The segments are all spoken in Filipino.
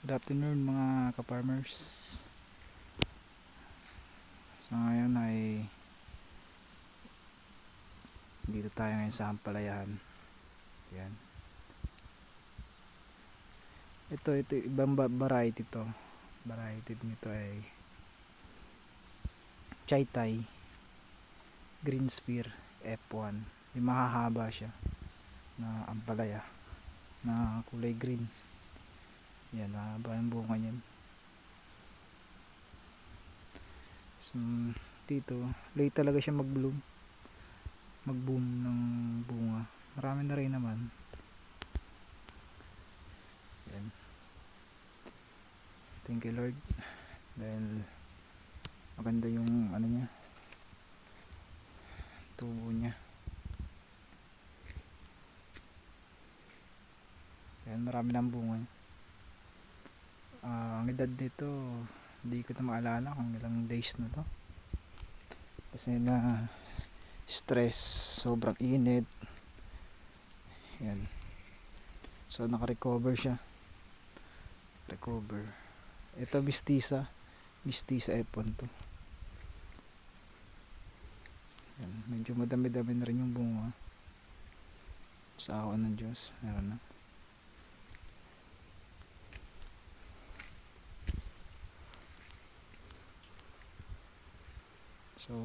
Good afternoon mga ka-farmers. So ngayon ay dito tayo ngayon sa Ampalayahan. Yan. Ito ibang variety to. Variety nito ay Chai Tai Green Spear F1. Yung mahahaba siya na ampalaya na kulay green. Yan, mahaba yung bunga niyan. So, dito late talaga siya mag-bloom ng bunga. Marami na rin naman. Yan. Thank you Lord dahil maganda yung ano niya, tubo niya. Yan, marami ng bunga. Ang edad nito hindi ko na maalala kung ilang days na to kasi na stress, sobrang init. Yan. So naka-recover siya. Ito Mestiza F1 to. Yan. Medyo madami-dami na rin yung bunga. Sa awa ng Diyos meron na. So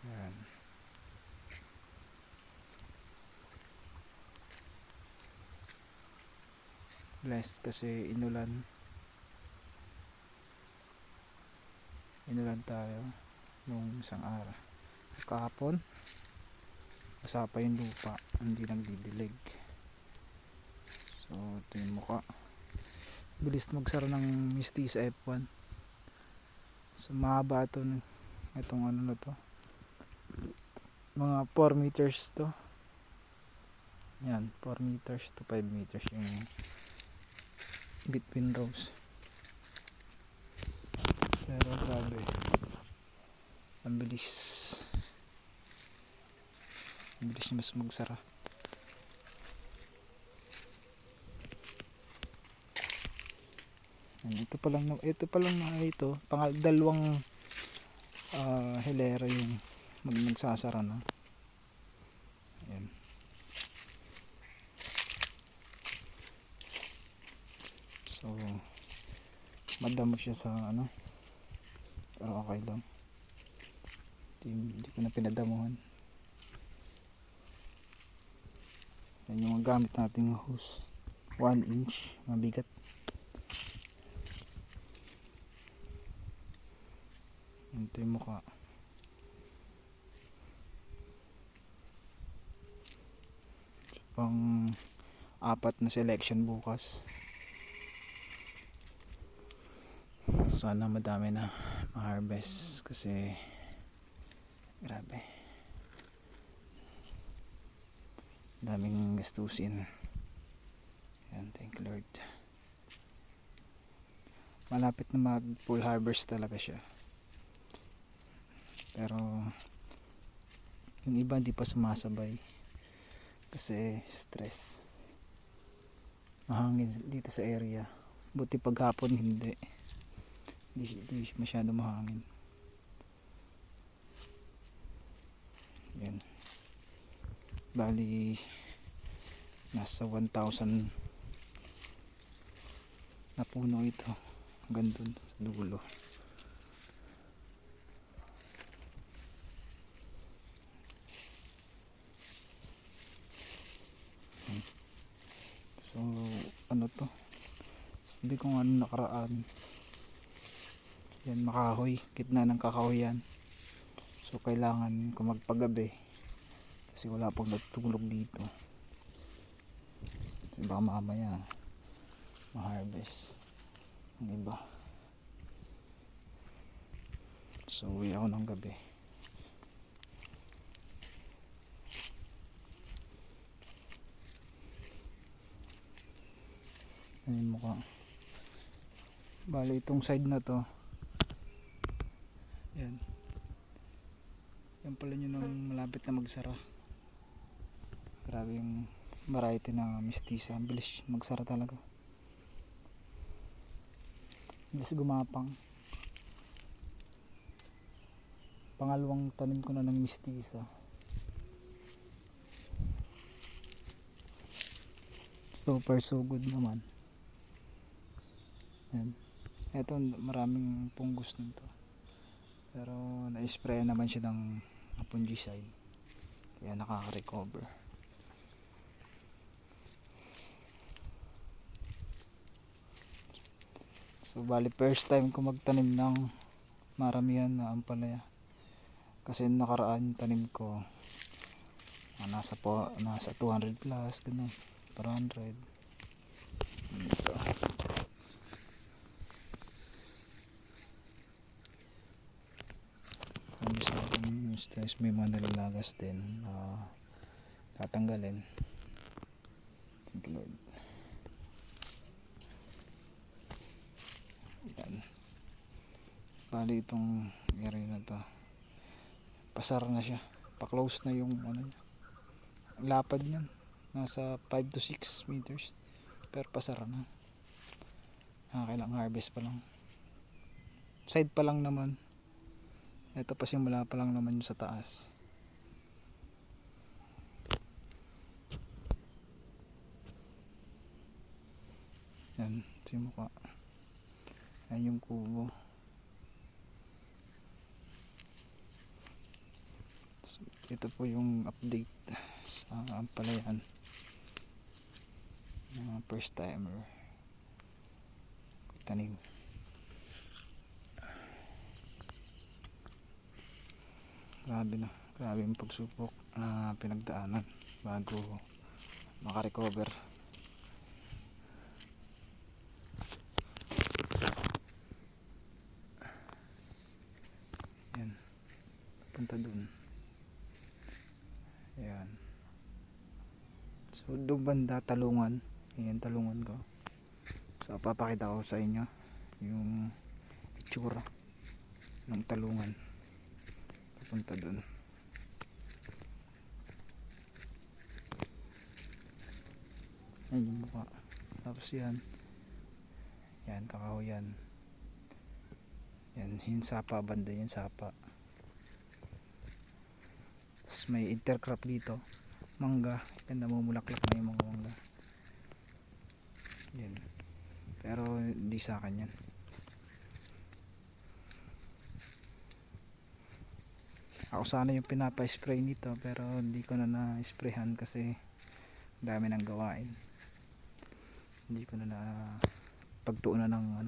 yan. Blessed kasi inulan tayo nung isang araw. Kahapon basa pa yung lupa, hindi nagdidilig. So ito yung mukha. Bilis magsara ng Mestiza F1. So mahaba ito, itong ano na to, mga 4 meters to. Yan, 4 meters to 5 meters yung between rows. Pero grabe, ang bilis niya mas magsara. Ito pa lang dalawang hilera yung magsasara na. Ayan. So madamo siya sa ano, pero okay lang, hindi ko na pinadamuhan. Yan yung gamit nating hose, 1 inch, mabigat. Ito yung mukha. Pang 4 na selection bukas. Sana madami na ma-harvest kasi grabe, daming gastusin. Yan, thank you Lord. Malapit na mag full harvest talaga siya, pero yung iba hindi pa sumasabay kasi stress, mahangin dito sa area. Buti paghapon hindi masyado mahangin. Yan, bali nasa 1,000 na puno ito hanggang dun sa dulo. So ano to, hindi ko ano nakaraan. Yan, makahoy, gitna ng kakahoyan. So kailangan ko magpagabi kasi wala pang natutulog dito. So baka mamaya ma-harvest ang iba. So uwi ako ng gabi. Ayun mukha. Bali itong side na to, yan pala yun ang malapit na magsara. Grabe yung variety na Mestiza, bilis magsara talaga. bilis gumapang. Pangalawang tanim ko na ng mistisa. So far so good naman. Yan. Ito maraming punggos nito. Pero na-spray naman siya ng fungicide. Kaya nakaka-recover. So bali first time ko magtanim ng maramihan na ampalaya. Kasi nakaraan tanim ko nasa 200 plus ganun, 400. Ito. Ano sa akin stress, may mga nalalagas din na tatanggalin. Thank you Lord. Yan. Bali itong area na to, pasar na siya, pa-close na yung ano niya. Lapad niyan nasa 5 to 6 meters, pero pasar na. Kailangan harvest pa lang, side pa lang naman. Ito pa simula pa lang naman yung sa taas. Yan, ito yung mukha. Yan yung kubo. So, ito po yung update sa ampalayan. First timer tanim. Grabe yung pagsupok na pinagdaanan bago makarecover. Yan, punta dun. Yan. So doon banda talungan. Yan talungan ko. So papakita ko sa inyo yung itsura ng talungan papunta dun. Yan yung mukha. Tapos yan kakahoyan. Yan yung sapa, banda yung sapa. Tapos may intercrop dito, mangga. Yan, namumulaklak na yung mga mangga. Yan, pero hindi sa akin yan. Ako sana yung pinapa-spray nito, pero hindi ko na na-sprayhan kasi dami ng gawain. Hindi ko na pagtuunan ng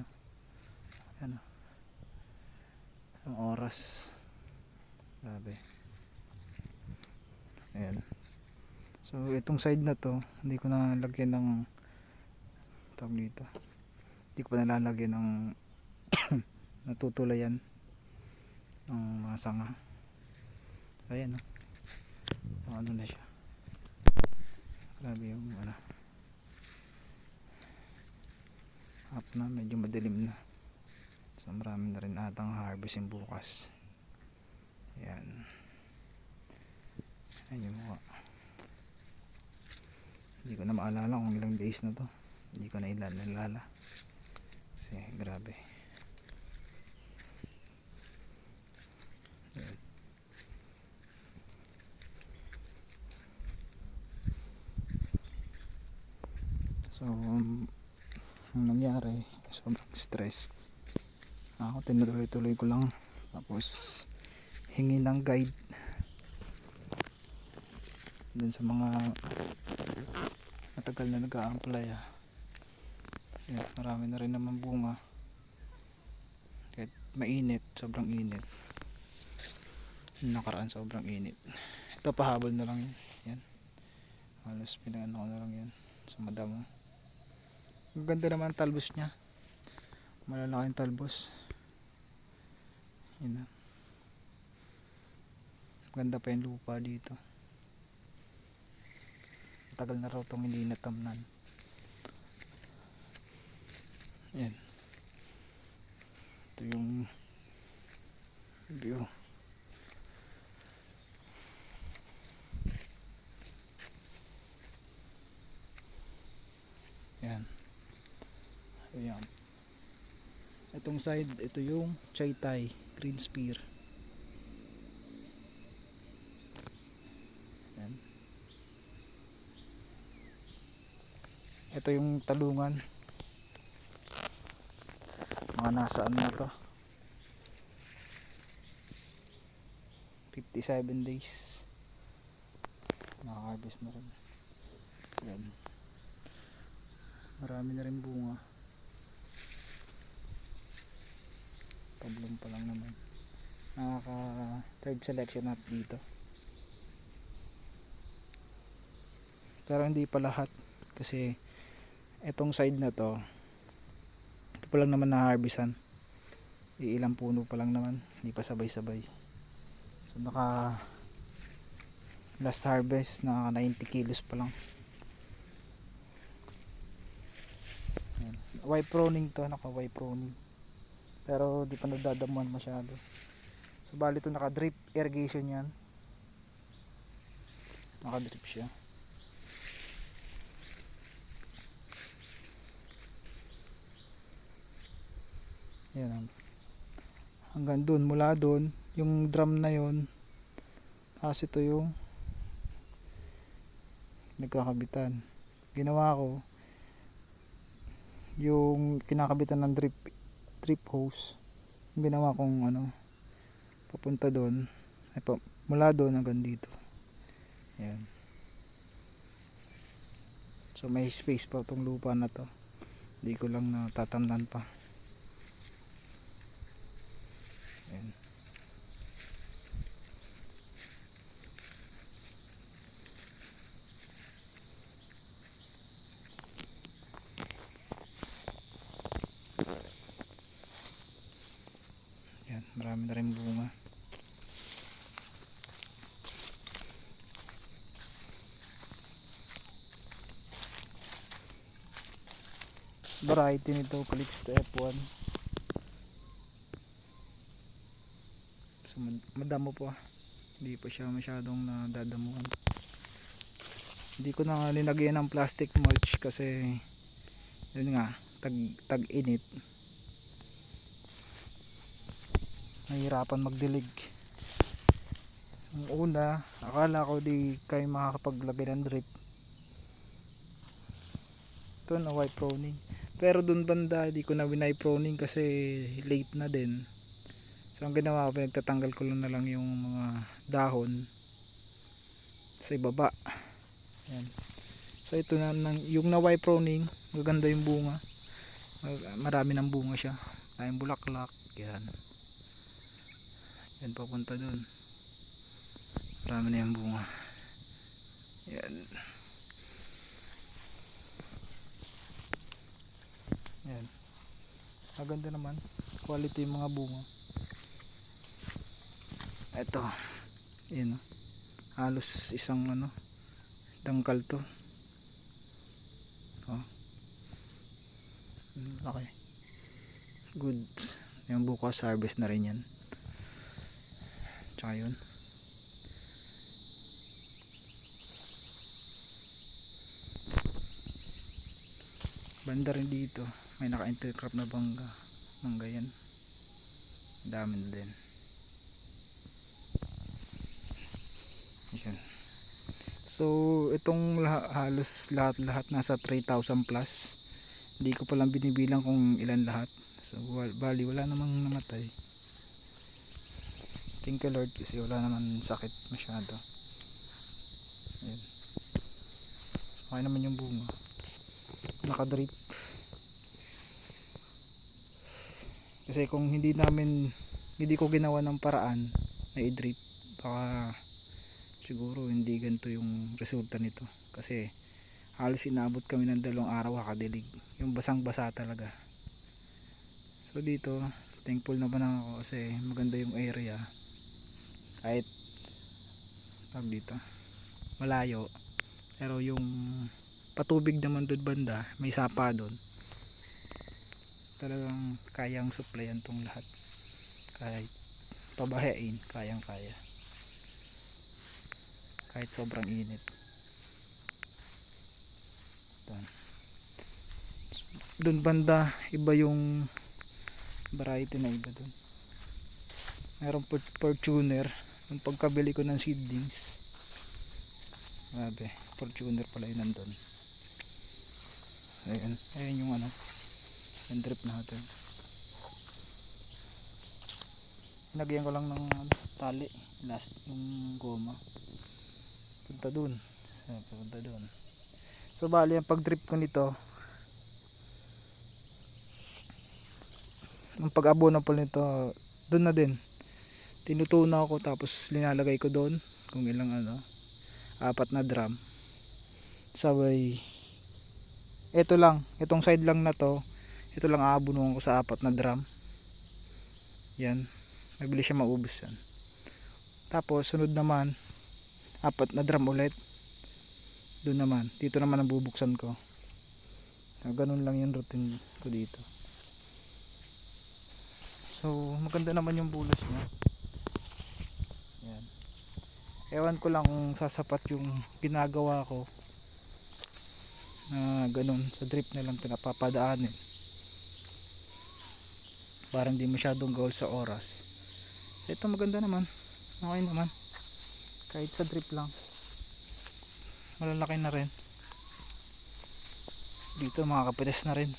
ng oras. Grabe. Ayan. So itong side na to, hindi ko na lagyan ng tawag dito. Hindi ko pa nalalagyan ng natutulayan ng mga sanga. Ayan, ano na siya. Grabe yung hap na, medyo madilim na. So marami na rin atang harvesting bukas. Ayan. Ayan yung mukha. Hindi ko na maalala kung ilang days na to. Hindi ko na ilalala kasi grabe. Ayan. So ang nangyari, sobrang stress ako, tinuloy-tuloy ko lang, tapos hingi ng guide dun sa mga matagal na nag-a-ampalaya. Marami na rin naman bunga kahit mainit, sobrang init. Nakaraan sobrang init. Ito pahabol na lang yun. Yan, halos pinagano ko na lang yan sa madamo. Ang ganda naman ang talbos nya, malalaking talbos. Yun na, ganda pa yung lupa dito. Tagal na raw itong hindi natamnan. Yan, ito yung view. Yan, ayan. Itong side, ito yung Chai Tai green spear. Yan. Ito yung talungan, mga nasaan na to, 57 days naka-harvest na rin. Yan, marami na rin bunga, pablong pa lang naman. Nakaka third selection up dito, pero hindi pa lahat kasi etong side na to, ito pa lang naman na-harvestan, ilang puno pa lang naman, hindi pa sabay-sabay. So naka last harvest na 90 kilos pa lang. Yan. Wipe pruning to, naka wipe pruning, pero di pa nadadamuhan masyado. So bali to naka drip irrigation yan, naka drip siya. Yan, hanggang dun, mula dun yung drum na yon, kasi ito yung nagkakabitan. Ginawa ko yung kinakabitan ng drip hose, yung ginawa kong ano, papunta doon, mula doon hanggang dito. Yan, so may space pa tong lupa na to, hindi ko lang natatamnan pa. Yan. Yan, marami na rin bunga. Variety nito, Calixto F1. So madamo pa, hindi pa siya masyadong nadadamuhan. Hindi ko na linagyan ng plastic mulch kasi yun nga, tag init, nahihirapan magdilig. Ang una, akala ko di kayo makakapaglagay ng drip, ito na wipe pruning, pero dun banda di ko na winay pruning kasi late na din. So ang ginawa ko, pinagtatanggal ko lang na lang yung mga dahon sa ibaba. Yan. So ito na, yung na wipe pruning, maganda yung bunga, marami ng bunga siya, tayong bulaklak. Yan, yan papunta dun, marami na yung bunga. Yan, yan, maganda naman, quality yung mga bunga. Ito, yun, halos isang ano, dangkal to. Oh, okay, good. Yung bukas harvest na rin yan. Tsaka yun, banda rin dito may naka intercrop na mangga yan, dami na din. Yan. So itong halos lahat nasa 3,000 plus, hindi ko palang binibilang kung ilan lahat. So bali wala namang namatay, thank you Lord, kasi wala naman sakit masyado. Yan. Okay naman yung bunga, nakadrip. Kasi kung hindi ko ginawa ng paraan na i-drip, baka siguro hindi ganito yung resulta nito. Kasi halos inaabot kami ng 2 araw kakadilig, yung basang basa talaga. So dito thankful naman ako kasi maganda yung area, kahit dito malayo, pero yung patubig naman doon banda, may sapa doon, talagang kayang supplyan tong lahat, kahit pabahain kayang kaya, kahit sobrang init. Doon banda iba yung variety na iba dun. Mayroong Fortuner. Yung pagkabili ko ng seedlings, grabe, Fortuner pala yun nandun. Ayan, ayan yung ano, yung drip natin. Lagyan ko lang ng tali, last yung goma. Punta dun. Punta dun. So bali ang pag drip ko nito, ang pag-abono po nito, dun na din. Tinutunaw ko tapos linalagay ko doon kung ilang ano, 4 na drum. Sabay ito lang, itong side lang na to, ito lang aabunuhan ko sa 4 na drum. Yan, mabilis siya maubos yan. Tapos sunod naman 4 na drum ulit. Doon naman, dito naman ang bubuksan ko. Ganun lang yung routine ko dito. So maganda naman yung bulas niya. Yan. Ewan ko lang kung sasapat yung ginagawa ko na ganun, sa drip na lang pinapapadaanin parang hindi masyadong goal sa oras. Ito maganda naman, okay naman kahit sa drip lang, malalaki na rin dito, mga kapitas na rin.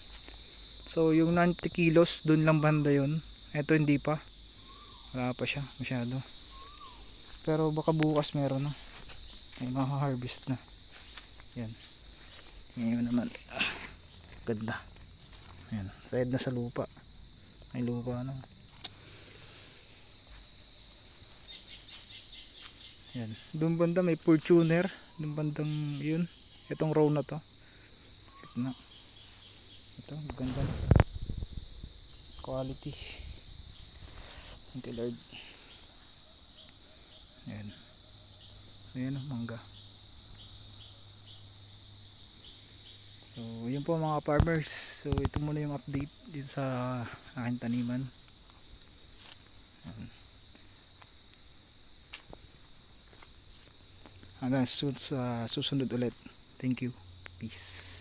So yung 90 kilos dun lang banda yun, ito hindi pa, wala pa siya masyado, pero baka bukas meron na, may maka-harvest na. Yan, ngayon naman ganda. Yan, side na sa lupa, may lupa na. Yan, doon banda may Fortuner, doon bandang yun, itong row na to, gitna. Ito maganda na quality. Thank you Lord. Yan, so yan ang mangga. So yun po mga farmers, so ito muna yung update dito sa aking taniman. Hanggang sa susunod ulit. Thank you, peace.